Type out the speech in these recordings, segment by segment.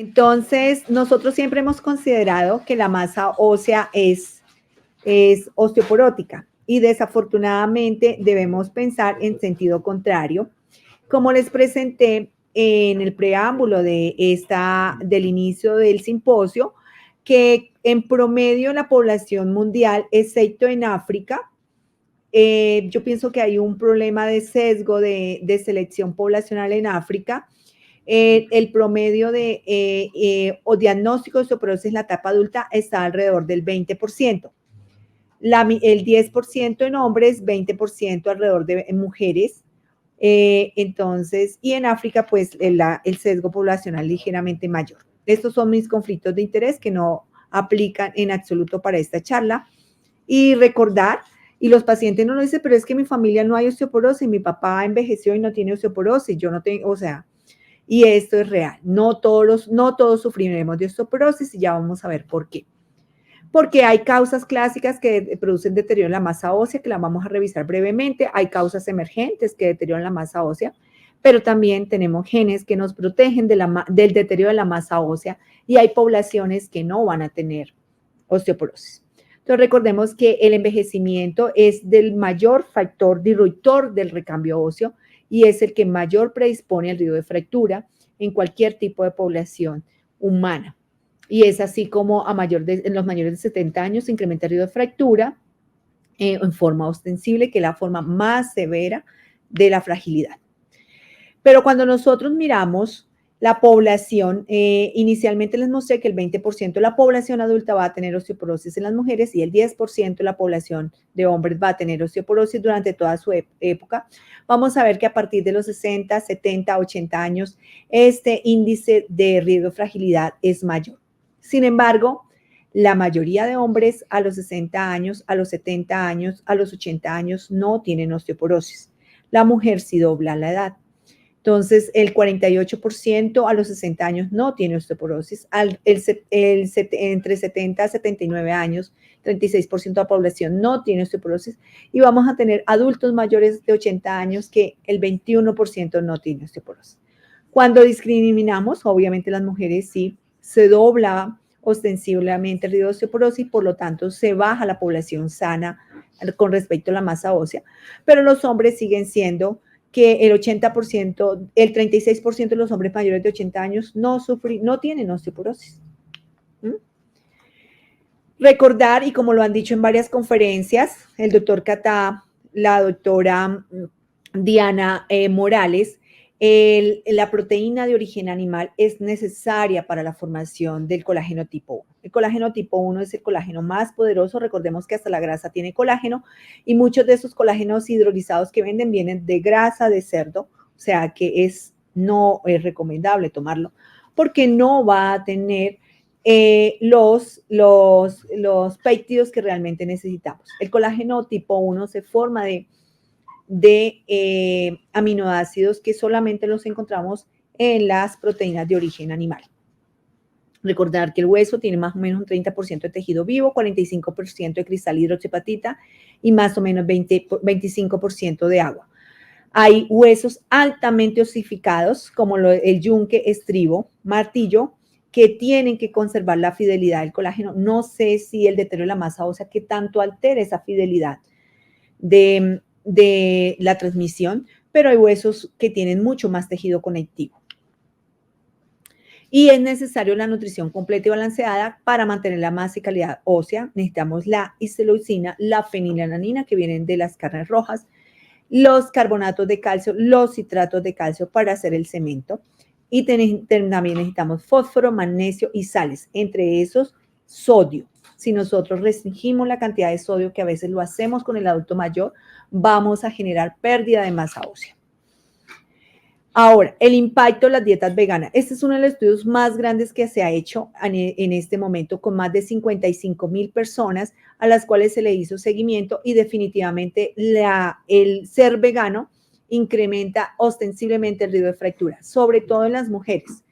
Entonces, nosotros siempre hemos considerado que la masa ósea es osteoporótica y desafortunadamente debemos pensar en sentido contrario. Como les presenté en el preámbulo del inicio del simposio, que en promedio la población mundial, excepto en África, yo pienso que hay un problema de sesgo de selección poblacional en África. El promedio o diagnóstico de osteoporosis en la etapa adulta está alrededor del 20%. El 10% en hombres, 20% alrededor de mujeres. Entonces, y en África, pues el sesgo poblacional ligeramente mayor. Estos son mis conflictos de interés que no aplican en absoluto para esta charla. Y recordar, y los pacientes no lo dicen, pero es que en mi familia no hay osteoporosis, mi papá envejeció y no tiene osteoporosis, yo no tengo, o sea, y esto es real. No todos sufriremos de osteoporosis y ya vamos a ver por qué. Porque hay causas clásicas que producen deterioro en la masa ósea, que la vamos a revisar brevemente. Hay causas emergentes que deterioran la masa ósea, pero también tenemos genes que nos protegen del deterioro de la masa ósea y hay poblaciones que no van a tener osteoporosis. Entonces recordemos que el envejecimiento es del mayor factor disruptor del recambio óseo y es el que mayor predispone al riesgo de fractura en cualquier tipo de población humana. Y es así como en los mayores de 70 años se incrementa el riesgo de fractura en forma ostensible, que es la forma más severa de la fragilidad. Pero cuando nosotros miramos la población, inicialmente les mostré que el 20% de la población adulta va a tener osteoporosis en las mujeres y el 10% de la población de hombres va a tener osteoporosis durante toda su época. Vamos a ver que a partir de los 60, 70, 80 años, este índice de riesgo de fragilidad es mayor. Sin embargo, la mayoría de hombres a los 60 años, a los 70 años, a los 80 años no tienen osteoporosis. La mujer sí dobla la edad. Entonces, el 48% a los 60 años no tiene osteoporosis. Entre 70 a 79 años, 36% de la población no tiene osteoporosis. Y vamos a tener adultos mayores de 80 años que el 21% no tiene osteoporosis. Cuando discriminamos, obviamente las mujeres sí, se dobla ostensiblemente el riesgo de osteoporosis, por lo tanto se baja la población sana con respecto a la masa ósea, pero los hombres siguen siendo que el 80%, el 36% de los hombres mayores de 80 años no tienen osteoporosis. ¿Mm? Recordar, y como lo han dicho en varias conferencias, el doctor Catá, la doctora Diana Morales, la proteína de origen animal es necesaria para la formación del colágeno tipo 1. El colágeno tipo 1 es el colágeno más poderoso. Recordemos que hasta la grasa tiene colágeno y muchos de esos colágenos hidrolizados que venden vienen de grasa de cerdo, o sea que no es recomendable tomarlo porque no va a tener los péptidos que realmente necesitamos. El colágeno tipo 1 se forma de aminoácidos que solamente los encontramos en las proteínas de origen animal. Recordar que el hueso tiene más o menos un 30% de tejido vivo, 45% de cristal hidroxiapatita y más o menos 25% de agua. Hay huesos altamente osificados, como el yunque, estribo, martillo, que tienen que conservar la fidelidad del colágeno. No sé si el deterioro de la masa ósea que tanto altera esa fidelidad de la transmisión, pero hay huesos que tienen mucho más tejido conectivo. Y es necesario la nutrición completa y balanceada para mantener la masa y calidad ósea. Necesitamos la isoleucina, la fenilalanina que vienen de las carnes rojas, los carbonatos de calcio, los citratos de calcio para hacer el cemento. Y también necesitamos fósforo, magnesio y sales, entre esos sodio. Si nosotros restringimos la cantidad de sodio, que a veces lo hacemos con el adulto mayor, vamos a generar pérdida de masa ósea. Ahora, el impacto de las dietas veganas. Este es uno de los estudios más grandes que se ha hecho en este momento con más de 55,000 personas a las cuales se le hizo seguimiento y definitivamente el ser vegano incrementa ostensiblemente el riesgo de fractura, sobre todo en las mujeres.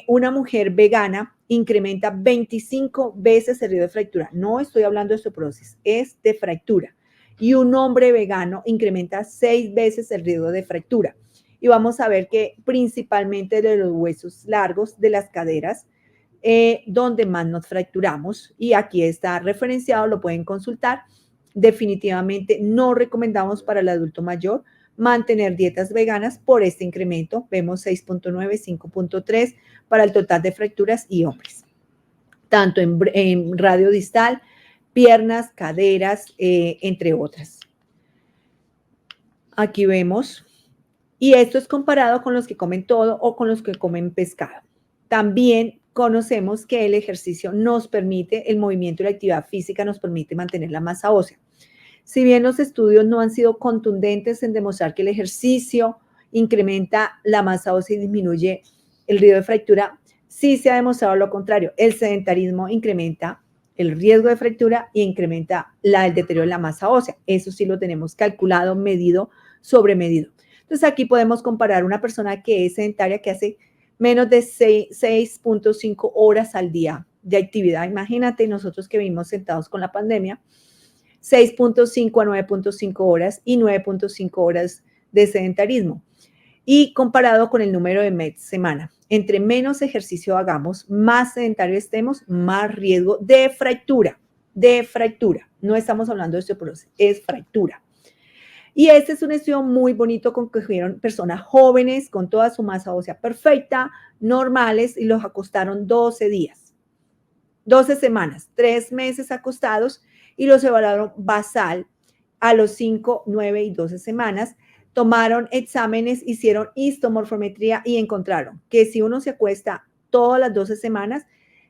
Una mujer vegana incrementa 25 veces el riesgo de fractura. No estoy hablando de osteoporosis, es de fractura. Y un hombre vegano incrementa 6 veces el riesgo de fractura. y vamos a ver que principalmente de los huesos largos de las caderas, donde más nos fracturamos, y aquí está referenciado, lo pueden consultar. Definitivamente no recomendamos para el adulto mayor mantener dietas veganas por este incremento. Vemos 6.9, 5.3 para el total de fracturas y hombres, tanto en radio distal, piernas, caderas, entre otras. Aquí vemos, y esto es comparado con los que comen todo o con los que comen pescado. También conocemos que el ejercicio nos permite, el movimiento y la actividad física nos permite mantener la masa ósea. Si bien los estudios no han sido contundentes en demostrar que el ejercicio incrementa la masa ósea y disminuye el riesgo de fractura, sí se ha demostrado lo contrario. El sedentarismo incrementa el riesgo de fractura y incrementa el deterioro de la masa ósea. Eso sí lo tenemos calculado, medido, sobremedido. Entonces aquí podemos comparar una persona que es sedentaria, que hace menos de 6.5 horas al día de actividad. Imagínate nosotros que vivimos sentados con la pandemia, 6.5 a 9.5 horas y 9.5 horas de sedentarismo. Y comparado con el número de MET semana, entre menos ejercicio hagamos, más sedentario estemos, más riesgo de fractura, No estamos hablando de osteoporosis, es fractura. Y este es un estudio muy bonito con que cogieron personas jóvenes con toda su masa ósea perfecta, normales, y los acostaron 12 días, 12 semanas, 3 meses acostados, y los evaluaron basal a los 5, 9 y 12 semanas. Tomaron exámenes, hicieron histomorfometría y encontraron que si uno se acuesta todas las 12 semanas,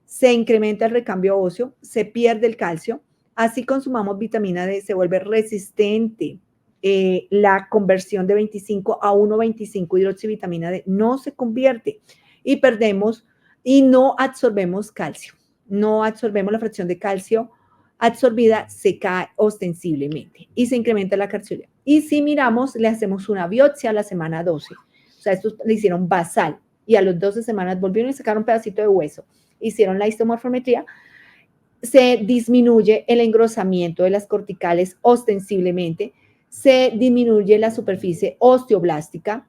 se incrementa el recambio óseo, se pierde el calcio, así consumamos vitamina D, se vuelve resistente. La conversión de 25 a 1,25 hidroxivitamina D no se convierte y perdemos y no absorbemos calcio. No absorbemos la fracción de calcio absorbida, se cae ostensiblemente y se incrementa la calciuria. Y si miramos, le hacemos una biopsia a la semana 12. O sea, estos le hicieron basal y a las 12 semanas volvieron y sacaron un pedacito de hueso. Hicieron la histomorfometría. Se disminuye el engrosamiento de las corticales ostensiblemente, se disminuye la superficie osteoblástica,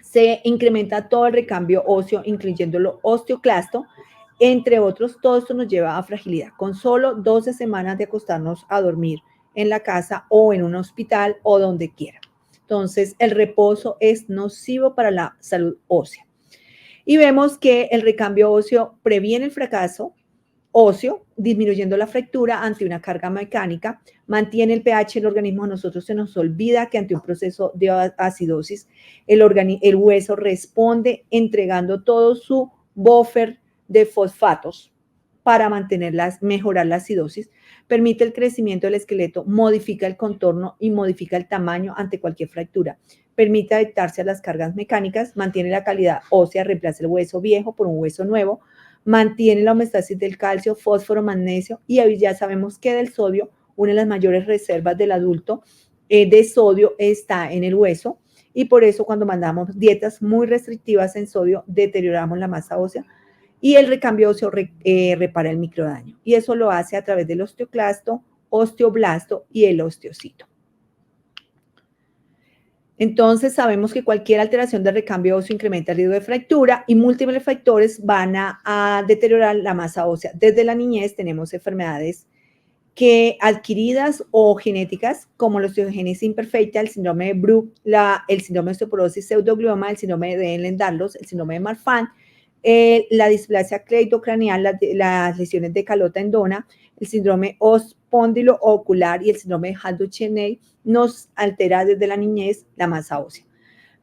se incrementa todo el recambio óseo, incluyendo lo osteoclasto, entre otros. Todo esto nos lleva a fragilidad. Con solo 12 semanas de acostarnos a dormir en la casa o en un hospital o donde quiera. Entonces, el reposo es nocivo para la salud ósea. Y vemos que el recambio óseo previene el fracaso óseo, disminuyendo la fractura ante una carga mecánica, mantiene el pH del organismo. A nosotros se nos olvida que ante un proceso de acidosis, el hueso responde entregando todo su buffer de fosfatos para mejorar la acidosis, permite el crecimiento del esqueleto, modifica el contorno y modifica el tamaño ante cualquier fractura, permite adaptarse a las cargas mecánicas, mantiene la calidad ósea, reemplaza el hueso viejo por un hueso nuevo, mantiene la homeostasis del calcio, fósforo, magnesio, y ahí ya sabemos que del sodio, una de las mayores reservas del adulto de sodio está en el hueso, y por eso cuando mandamos dietas muy restrictivas en sodio, deterioramos la masa ósea, y el recambio óseo repara el microdaño, y eso lo hace a través del osteoclasto, osteoblasto y el osteocito. Entonces, sabemos que cualquier alteración del recambio óseo incrementa el riesgo de fractura y múltiples factores van a deteriorar la masa ósea. Desde la niñez tenemos enfermedades que adquiridas o genéticas, como la osteogénesis imperfecta, el síndrome de Bruch, el síndrome de osteoporosis pseudoglioma, el síndrome de Ehlers-Danlos, el síndrome de Marfan, la displasia cleidocraneal, las lesiones de calota endona, el síndrome ocular y el síndrome de Hall-Duchenne nos altera desde la niñez la masa ósea.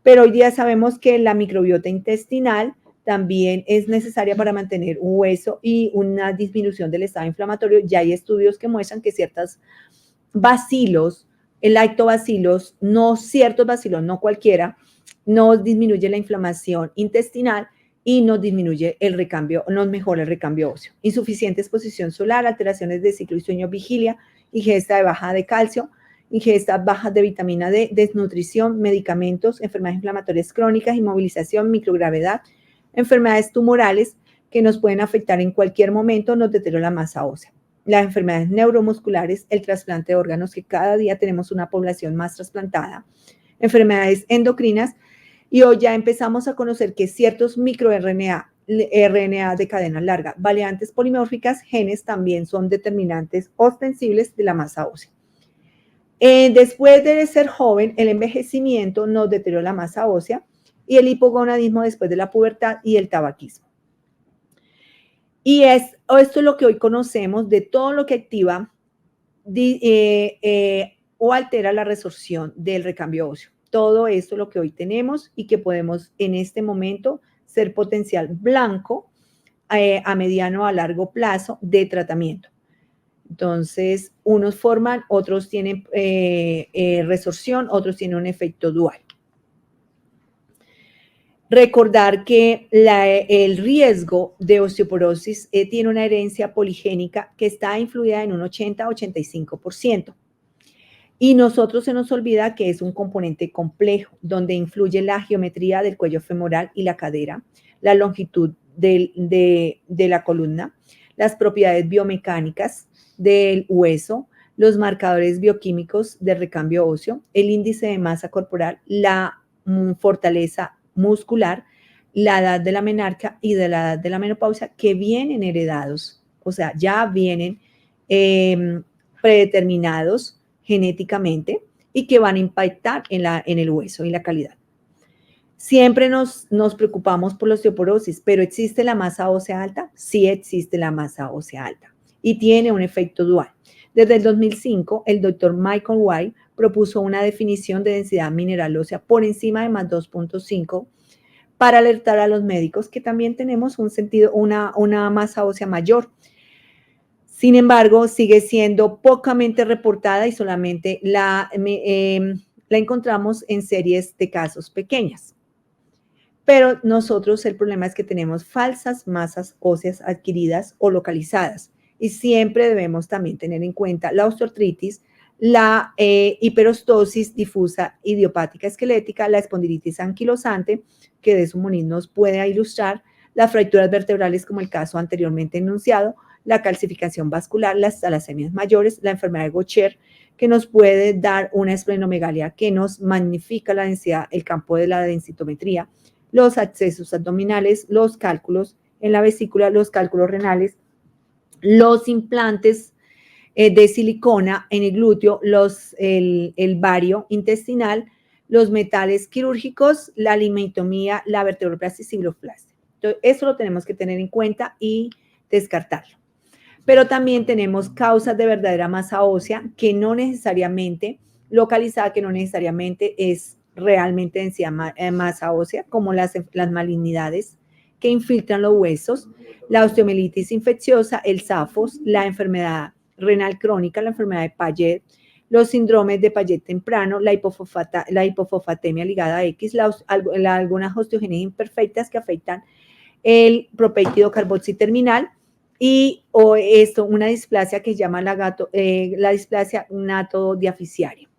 Pero hoy día sabemos que la microbiota intestinal también es necesaria para mantener un hueso y una disminución del estado inflamatorio. Ya hay estudios que muestran que ciertos bacilos, el lactobacilos, ciertos bacilos, no cualquiera, nos disminuye la inflamación intestinal y nos disminuye el recambio, nos mejora el recambio óseo. Insuficiente exposición solar, alteraciones de ciclo y sueño vigilia, ingesta de baja de calcio, ingestas bajas de vitamina D, desnutrición, medicamentos, enfermedades inflamatorias crónicas, inmovilización, microgravedad, enfermedades tumorales que nos pueden afectar en cualquier momento, nos deteriora la masa ósea. Las enfermedades neuromusculares, el trasplante de órganos, que cada día tenemos una población más trasplantada, enfermedades endocrinas, Y hoy ya empezamos a conocer que ciertos microRNA de cadena larga, variantes polimórficas, genes también son determinantes ostensibles de la masa ósea. Después de ser joven, el envejecimiento nos deteriora la masa ósea y el hipogonadismo después de la pubertad y el tabaquismo. Y esto es lo que hoy conocemos de todo lo que activa o altera la resorción del recambio óseo. Todo esto es lo que hoy tenemos y que podemos en este momento ser potencial blanco a mediano o a largo plazo de tratamiento. Entonces, unos forman, otros tienen resorción, otros tienen un efecto dual. Recordar que el riesgo de osteoporosis tiene una herencia poligénica que está influida en un 80-85%. Y nosotros se nos olvida que es un componente complejo, donde influye la geometría del cuello femoral y la cadera, la longitud de la columna, las propiedades biomecánicas del hueso, los marcadores bioquímicos del recambio óseo, el índice de masa corporal, la fortaleza muscular, la edad de la menarquia y de la edad de la menopausia, que vienen heredados, o sea, ya vienen predeterminados genéticamente y que van a impactar en el hueso y la calidad. Siempre nos preocupamos por la osteoporosis, pero ¿existe la masa ósea alta? Sí existe la masa ósea alta y tiene un efecto dual. Desde el 2005, el doctor Michael White propuso una definición de densidad mineral ósea por encima de más 2.5 para alertar a los médicos que también tenemos una masa ósea mayor. Sin embargo, sigue siendo pocamente reportada y solamente la encontramos en series de casos pequeñas. Pero nosotros el problema es que tenemos falsas masas óseas adquiridas o localizadas y siempre debemos también tener en cuenta la osteoartritis, la hiperostosis difusa idiopática esquelética, la espondilitis anquilosante, que de su Muniz nos puede ilustrar, las fracturas vertebrales como el caso anteriormente enunciado, la calcificación vascular, las talasemias mayores, la enfermedad de Gaucher, que nos puede dar una esplenomegalia que nos magnifica la densidad, el campo de la densitometría, los abscesos abdominales, los cálculos en la vesícula, los cálculos renales, los implantes de silicona en el glúteo, el bario intestinal, los metales quirúrgicos, la limectomía, la vertebroplastia y cibloplastia. Entonces, eso lo tenemos que tener en cuenta y descartarlo. Pero también tenemos causas de verdadera masa ósea que no necesariamente localizada, que no necesariamente es realmente densidad masa ósea, como las malignidades que infiltran los huesos, la osteomielitis infecciosa, el SAFOS, la enfermedad renal crónica, la enfermedad de Payet, los síndromes de Payet temprano, la hipofosfatemia ligada a X, algunas osteogenias imperfectas que afectan el propéptido carboxiterminal y una displasia que se llama la displasia natodiaficiaria.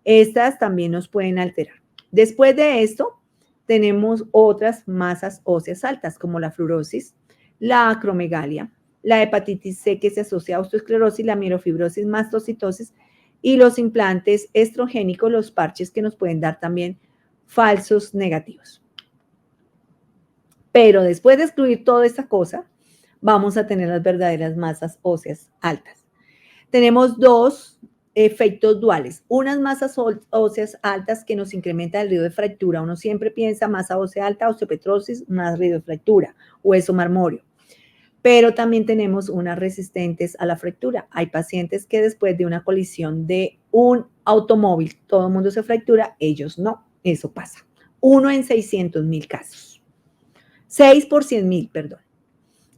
Estas también nos pueden alterar. Después de esto, tenemos otras masas óseas altas, como la fluorosis, la acromegalia, la hepatitis C que se asocia a osteosclerosis, la mielofibrosis, mastocitosis y los implantes estrogénicos, los parches que nos pueden dar también falsos negativos. Pero después de excluir toda esta cosa, vamos a tener las verdaderas masas óseas altas. Tenemos dos efectos duales. Unas masas óseas altas que nos incrementan el riesgo de fractura. Uno siempre piensa masa ósea alta, osteopetrosis, más riesgo de fractura, hueso marmóreo. Pero también tenemos unas resistentes a la fractura. Hay pacientes que después de una colisión de un automóvil, todo el mundo se fractura, ellos no. Eso pasa. 1 en 600,000 casos. 6 por 100,000, perdón.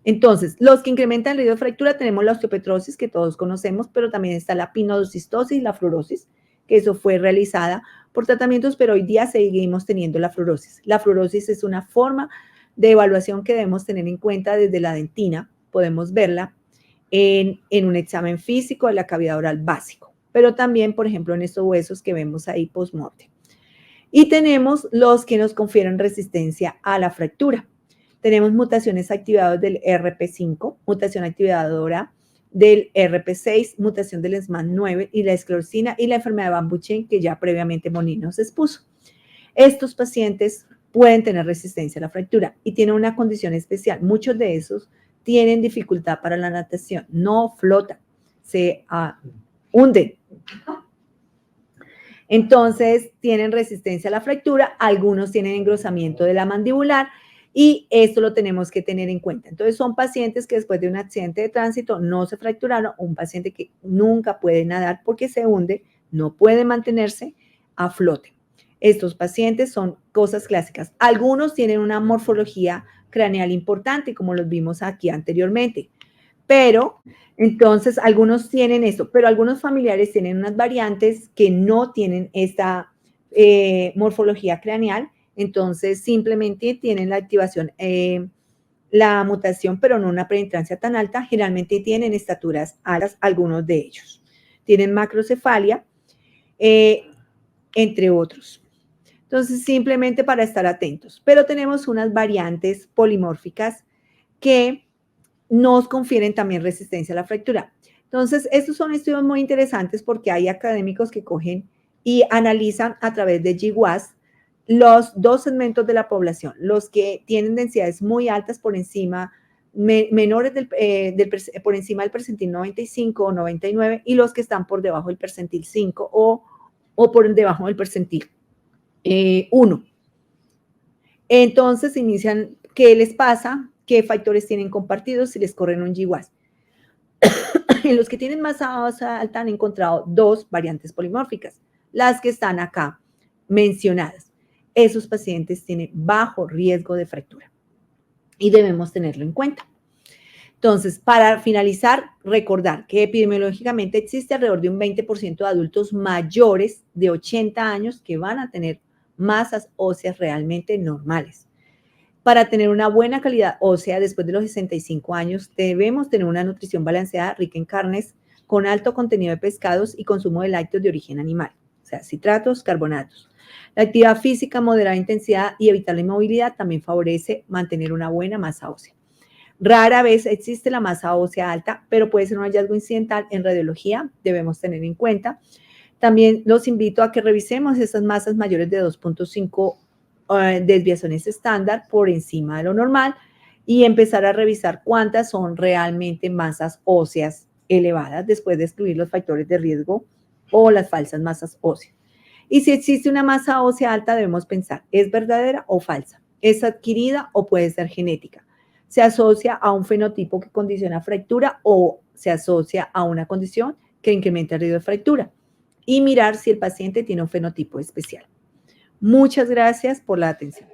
Entonces, los que incrementan el riesgo de fractura tenemos la osteopetrosis, que todos conocemos, pero también está la pinodocistosis y la fluorosis, que eso fue realizada por tratamientos, pero hoy día seguimos teniendo la fluorosis. La fluorosis es una forma de evaluación que debemos tener en cuenta desde la dentina. Podemos verla en un examen físico de la cavidad oral básico, pero también, por ejemplo, en estos huesos que vemos ahí post-mortem. Y tenemos los que nos confieren resistencia a la fractura. Tenemos mutaciones activadoras del RP5, mutación activadora del RP6, mutación del SMAD9 y la esclerosina y la enfermedad de Van Buchen que ya previamente Moniz nos expuso. Estos pacientes pueden tener resistencia a la fractura y tienen una condición especial. Muchos de esos tienen dificultad para la natación, no flotan, se hunden. Entonces, tienen resistencia a la fractura, algunos tienen engrosamiento de la mandibular y esto lo tenemos que tener en cuenta. Entonces, son pacientes que después de un accidente de tránsito no se fracturaron, un paciente que nunca puede nadar porque se hunde, no puede mantenerse a flote. Estos pacientes son cosas clásicas. Algunos tienen una morfología craneal importante, como los vimos aquí anteriormente, pero entonces algunos tienen esto, pero algunos familiares tienen unas variantes que no tienen esta morfología craneal, entonces simplemente tienen la activación, la mutación, pero no una penetrancia tan alta, generalmente tienen estaturas altas, algunos de ellos. Tienen macrocefalia, entre otros. Entonces, simplemente para estar atentos. Pero tenemos unas variantes polimórficas que nos confieren también resistencia a la fractura. Entonces, estos son estudios muy interesantes porque hay académicos que cogen y analizan a través de GWAS los dos segmentos de la población, los que tienen densidades muy altas por encima, menores por encima del percentil 95 o 99 y los que están por debajo del percentil 5 o por debajo del percentil 1. Entonces inician, ¿qué les pasa? ¿Qué factores tienen compartidos si les corren un GWAS? En los que tienen masa ósea alta han encontrado dos variantes polimórficas, las que están acá mencionadas. Esos pacientes tienen bajo riesgo de fractura y debemos tenerlo en cuenta. Entonces, para finalizar, recordar que epidemiológicamente existe alrededor de un 20% de adultos mayores de 80 años que van a tener masas óseas realmente normales. Para tener una buena calidad ósea después de los 65 años, debemos tener una nutrición balanceada, rica en carnes, con alto contenido de pescados y consumo de lácteos de origen animal, o sea, citratos, carbonatos. La actividad física, moderada intensidad y evitar la inmovilidad también favorece mantener una buena masa ósea. Rara vez existe la masa ósea alta, pero puede ser un hallazgo incidental en radiología, debemos tener en cuenta. También los invito a que revisemos estas masas mayores de 2.5 desviaciones estándar por encima de lo normal y empezar a revisar cuántas son realmente masas óseas elevadas después de excluir los factores de riesgo o las falsas masas óseas. Y si existe una masa ósea alta, debemos pensar, ¿es verdadera o falsa? ¿Es adquirida o puede ser genética? ¿Se asocia a un fenotipo que condiciona fractura o se asocia a una condición que incrementa el riesgo de fractura? Y mirar si el paciente tiene un fenotipo especial. Muchas gracias por la atención.